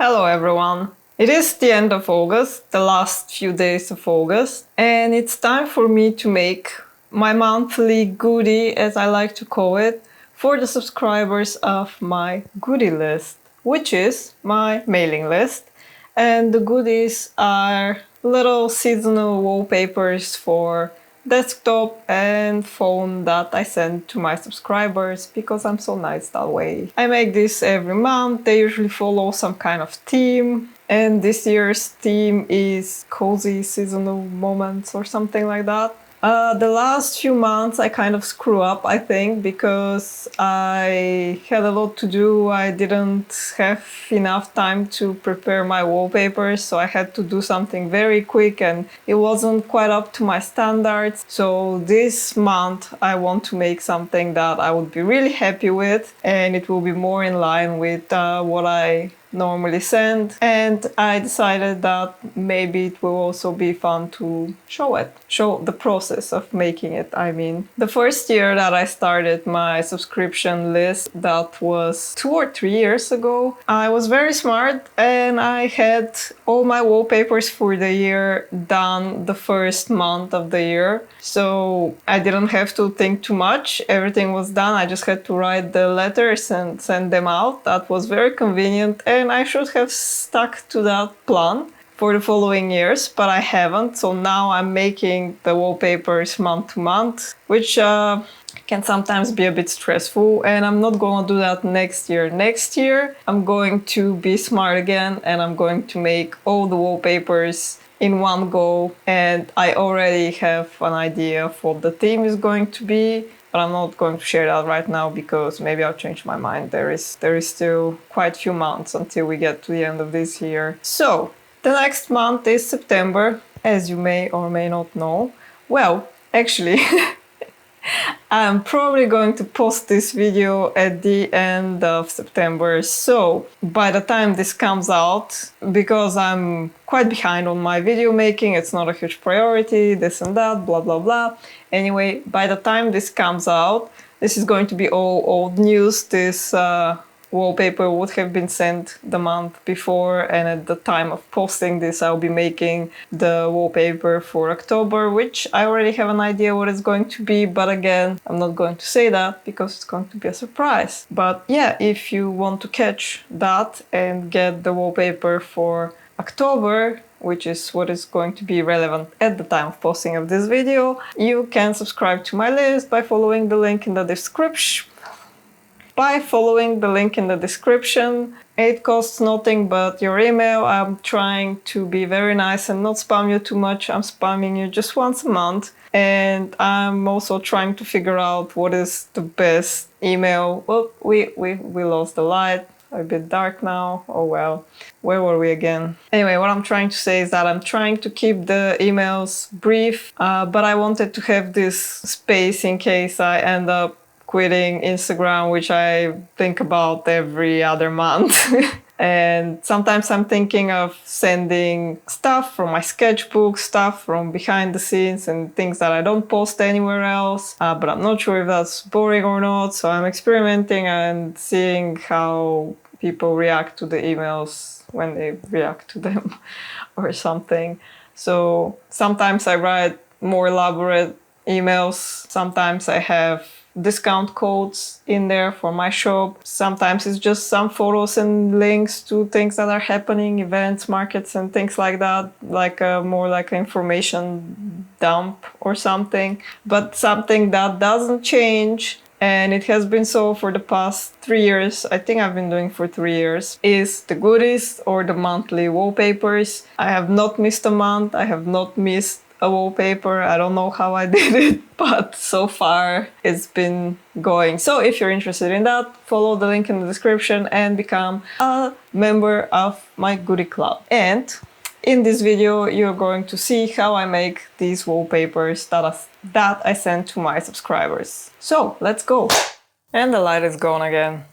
Hello everyone! It is the end of August, the last few days of August, and it's time for me to make my monthly goodie, as I like to call it, for the subscribers of my goodie list, which is my mailing list. And the goodies are little seasonal wallpapers for desktop and phone that I send to my subscribers because I'm so nice that way. I make this every month. They usually follow some kind of theme, and this year's theme is cozy seasonal moments or something like that. The last few months I kind of screw up, I think, because I had a lot to do. I didn't have enough time to prepare my wallpapers, so I had to do something very quick and it wasn't quite up to my standards. So this month I want to make something that I would be really happy with, and it will be more in line with what I normally send, and I decided that maybe it will also be fun to show the process of making it. I mean, the first year that I started my subscription list, that was 2 or 3 years ago, I was very smart and I had all my wallpapers for the year done the first month of the year, so I didn't have to think too much. Everything was done. I just had to write the letters and send them out. That was very convenient, and I should have stuck to that plan for the following years, but I haven't. So now I'm making the wallpapers month to month, which can sometimes be a bit stressful, and I'm not going to do that next year. Next year I'm going to be smart again and I'm going to make all the wallpapers in one go, and I already have an idea of what the theme is going to be, but I'm not going to share that right now because maybe I'll change my mind. There is still quite a few months until we get to the end of this year. So the next month is September, as you may or may not know. Well, actually I'm probably going to post this video at the end of September, so by the time this comes out, because I'm quite behind on my video making, it's not a huge priority, this and that, blah blah blah. Anyway, by the time this comes out, this is going to be all old news. This wallpaper would have been sent the month before, and at the time of posting this I'll be making the wallpaper for October, which I already have an idea what it's going to be, but again, I'm not going to say that because it's going to be a surprise. But yeah, if you want to catch that and get the wallpaper for October, which is what is going to be relevant at the time of posting of this video, you can subscribe to my list by following the link in the description. It costs nothing but your email. I'm trying to be very nice and not spam you too much. I'm spamming you just once a month. And I'm also trying to figure out what is the best email. Well, we lost the light. A bit dark now. Oh well. Where were we again? Anyway, what I'm trying to say is that I'm trying to keep the emails brief, but I wanted to have this space in case I end up quitting Instagram, which I think about every other month. And sometimes I'm thinking of sending stuff from my sketchbook, stuff from behind the scenes and things that I don't post anywhere else, but I'm not sure if that's boring or not, so I'm experimenting and seeing how people react to the emails when they react to them or something. So sometimes I write more elaborate emails, sometimes I have discount codes in there for my shop. Sometimes it's just some photos and links to things that are happening, events, markets and things like that, like more like an information dump or something. But something that doesn't change, and it has been so for the past 3 years, I think I've been doing for 3 years, is the goodies or the monthly wallpapers. I have not missed a month, I have not missed a wallpaper. I don't know how I did it, but so far it's been going. So if you're interested in that, follow the link in the description and become a member of my Goodie Club. And in this video, you're going to see how I make these wallpapers that I send to my subscribers. So let's go. And the light is gone again.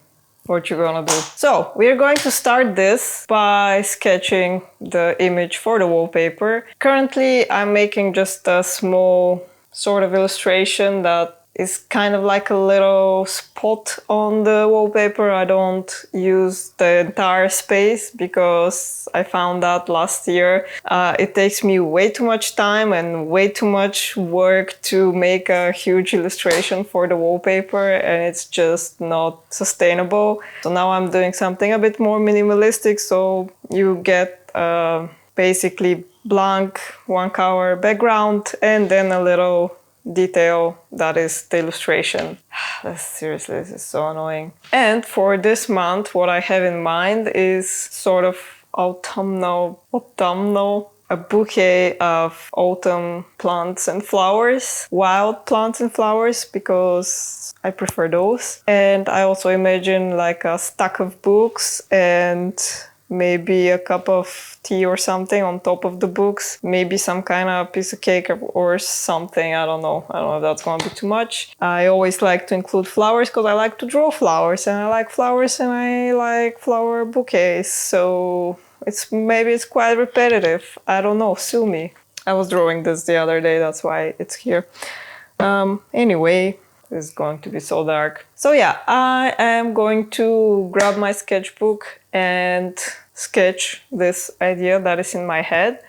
What you gonna do? So we're going to start this by sketching the image for the wallpaper. Currently I'm making just a small sort of illustration that is kind of like a little spot on the wallpaper. I don't use the entire space because I found out last year it takes me way too much time and way too much work to make a huge illustration for the wallpaper, and it's just not sustainable. So now I'm doing something a bit more minimalistic, so you get basically blank one-color background and then a little detail that is the illustration. Seriously, this is so annoying. And for this month, what I have in mind is sort of autumnal, a bouquet of autumn plants and flowers, wild plants and flowers, because I prefer those. And I also imagine like a stack of books and maybe a cup of tea or something on top of the books, maybe some kind of piece of cake or something. I don't know if that's going to be too much. I always like to include flowers because I like to draw flowers, and I like flowers and I like flower bouquets. So maybe it's quite repetitive. I don't know, sue me. I was drawing this the other day, that's why it's here. Anyway, it's going to be so dark. So yeah, I am going to grab my sketchbook and sketch this idea that is in my head.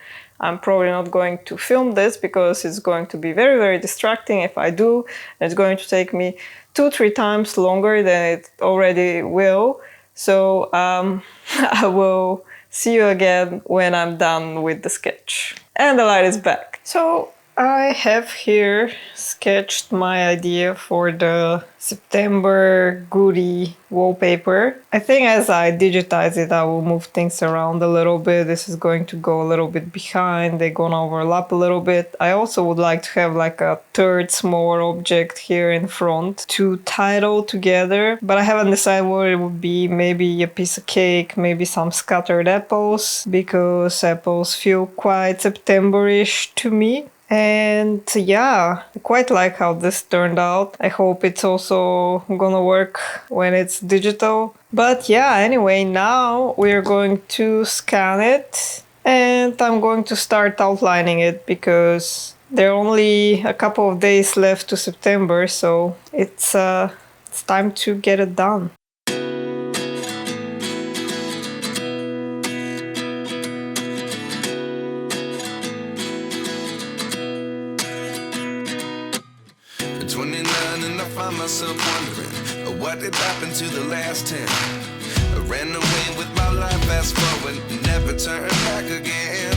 I'm probably not going to film this because it's going to be very, very distracting if I do. It's going to take me 2-3 times longer than it already will. So I will see you again when I'm done with the sketch. And the light is back. So I have here sketched my idea for the September Goodie wallpaper. I think as I digitize it, I will move things around a little bit. This is going to go a little bit behind. They're gonna overlap a little bit. I also would like to have like a third smaller object here in front to tie it all together, but I haven't decided what it would be. Maybe a piece of cake, maybe some scattered apples, because apples feel quite September-ish to me. And yeah, I quite like how this turned out. I hope it's also gonna work when it's digital. But yeah, anyway, now we're going to scan it and I'm going to start outlining it because there are only a couple of days left to September, so it's time to get it done. Myself wondering what did happen to the last 10. I ran away with my life, fast forward, never turn back again.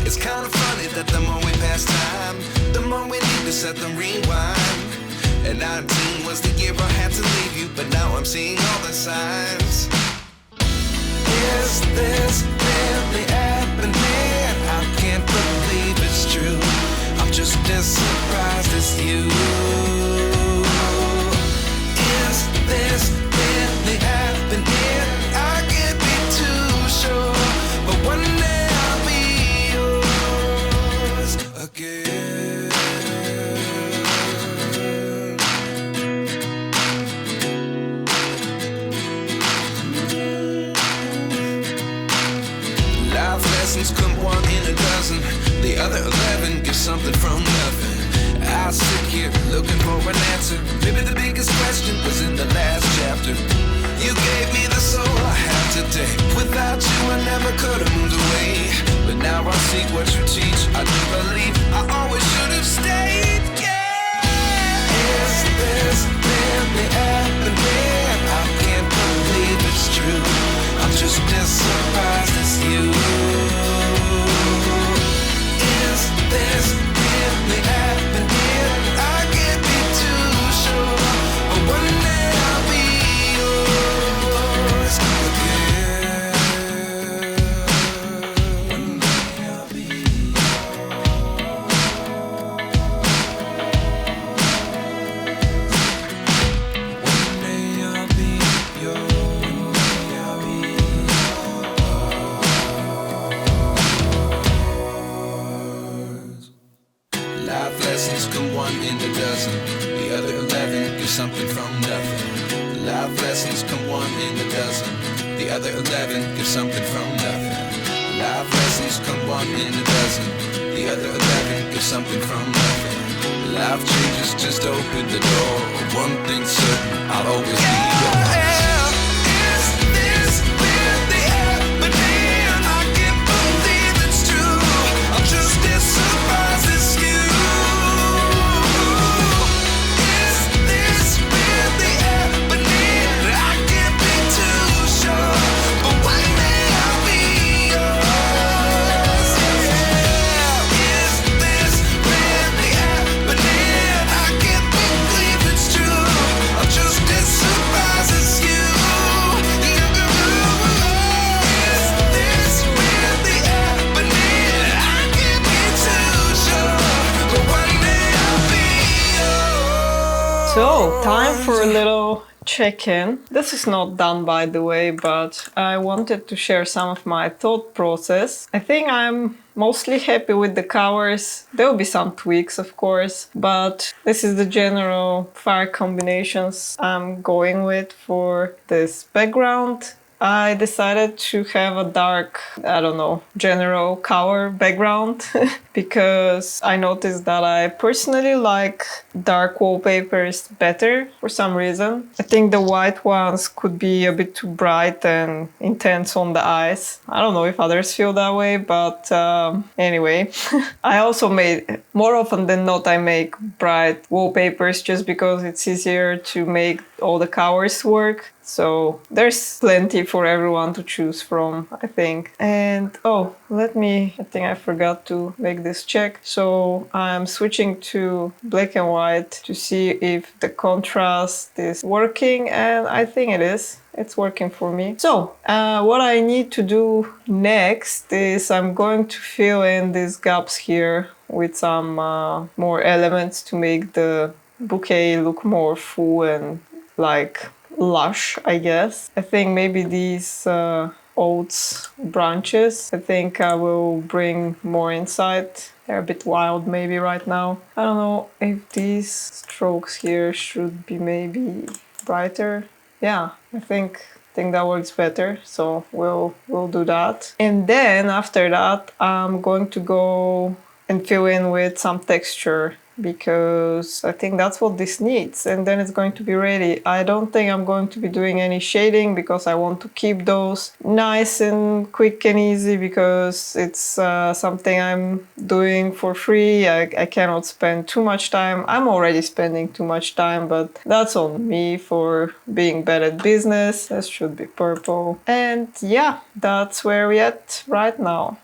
It's kind of funny that the more we pass time, the more we need to set the rewind. And 19 was the year I had to leave you, but now I'm seeing all the signs. Is this really happening? I can't believe it's true. I'm just as surprised as you. This really happening? I can't be too sure, but one day I'll be yours again. Life lessons come one in a dozen. The other 11 get something from nothing. I sit here looking for an answer. Maybe the biggest question was in the last chapter. You gave me the soul I have today. Without you I never could have moved away. But now I see what you teach. I do believe I always should have stayed. Yeah. Is this really happening? I can't believe it's true. I'm just as surprised as you. Is this really happening? I can't be too sure, but one day I'll be yours again. One day I'll be yours. One day I'll be yours. One day I'll be yours. Life lessons come one in a dozen. The other 11 get something from nothing. Life lessons come one in a dozen. The other 11 get something from nothing. Life lessons come one in a dozen. The other 11 get something from nothing. Life changes, just open the door. One thing's certain, I'll always be yours. Is this really happening? I can't believe it's true. I'm just as surprised as you. Is this really happening? I can't be too sure, but one day I'll be yours. Is this really happening? I can't believe it's true. I'm just as surprised as you. Is this really happening? I can't be too sure, but one day I'll be yours. So, time for a little check-in. This is not done, by the way, but I wanted to share some of my thought process. I think I'm mostly happy with the covers. There will be some tweaks, of course, but this is the general fire combinations I'm going with for this background. I decided to have a dark, I don't know, general cover background because I noticed that I personally like dark wallpapers better for some reason. I think the white ones could be a bit too bright and intense on the eyes. I don't know if others feel that way, but anyway. I also made, more often than not, I make bright wallpapers just because it's easier to make all the covers work. So there's plenty for everyone to choose from, I think. And oh, I think I forgot to make this check. So I'm switching to black and white to see if the contrast is working, and I think it is. It's working for me. So what I need to do next is I'm going to fill in these gaps here with some more elements to make the bouquet look more full and like lush, I guess. I think maybe these oats branches, I think I will bring more insight. They're a bit wild maybe right now. I don't know if these strokes here should be maybe brighter. Yeah, I think that works better, so we'll do that. And then after that I'm going to go and fill in with some texture because I think that's what this needs, and then it's going to be ready. I don't think I'm going to be doing any shading because I want to keep those nice and quick and easy because it's something I'm doing for free. I cannot spend too much time. I'm already spending too much time, but that's on me for being bad at business. This should be purple. And yeah, that's where we're at right now.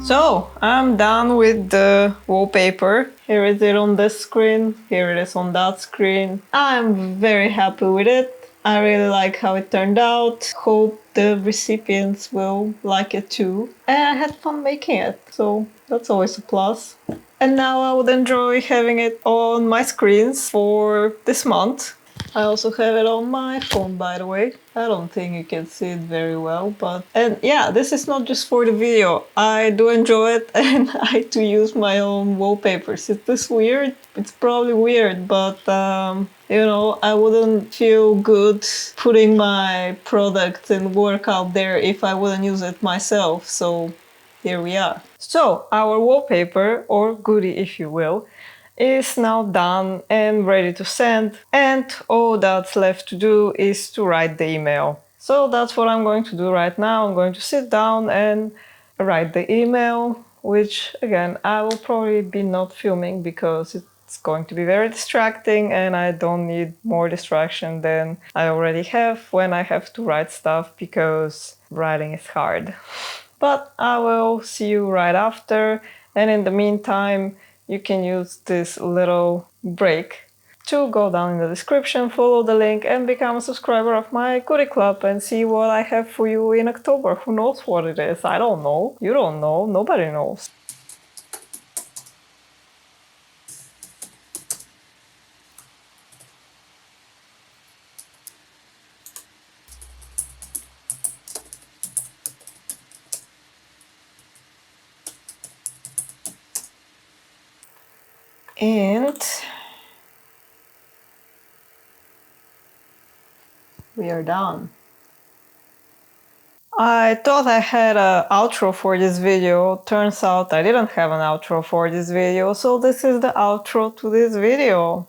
So I'm done with the wallpaper. Here is it on this screen, here it is on that screen. I'm very happy with it. I really like how it turned out. Hope the recipients will like it too. And I had fun making it, so that's always a plus. And now I would enjoy having it on my screens for this month. I also have it on my phone, by the way. I don't think you can see it very well, but... And yeah, this is not just for the video. I do enjoy it and I like to use my own wallpapers. Is this weird? It's probably weird, but you know, I wouldn't feel good putting my product and work out there if I wouldn't use it myself. So here we are. So our wallpaper, or goodie if you will, is now done and ready to send, and all that's left to do is to write the email. So that's what I'm going to do right now. I'm going to sit down and write the email, which again I will probably be not filming because it's going to be very distracting and I don't need more distraction than I already have when I have to write stuff, because writing is hard. But I will see you right after, and in the meantime you can use this little break to go down in the description, follow the link and become a subscriber of my Goodie Club and see what I have for you in October. Who knows what it is? I don't know. You don't know. Nobody knows. And we are done. I thought I had an outro for this video. Turns out I didn't have an outro for this video, so this is the outro to this video.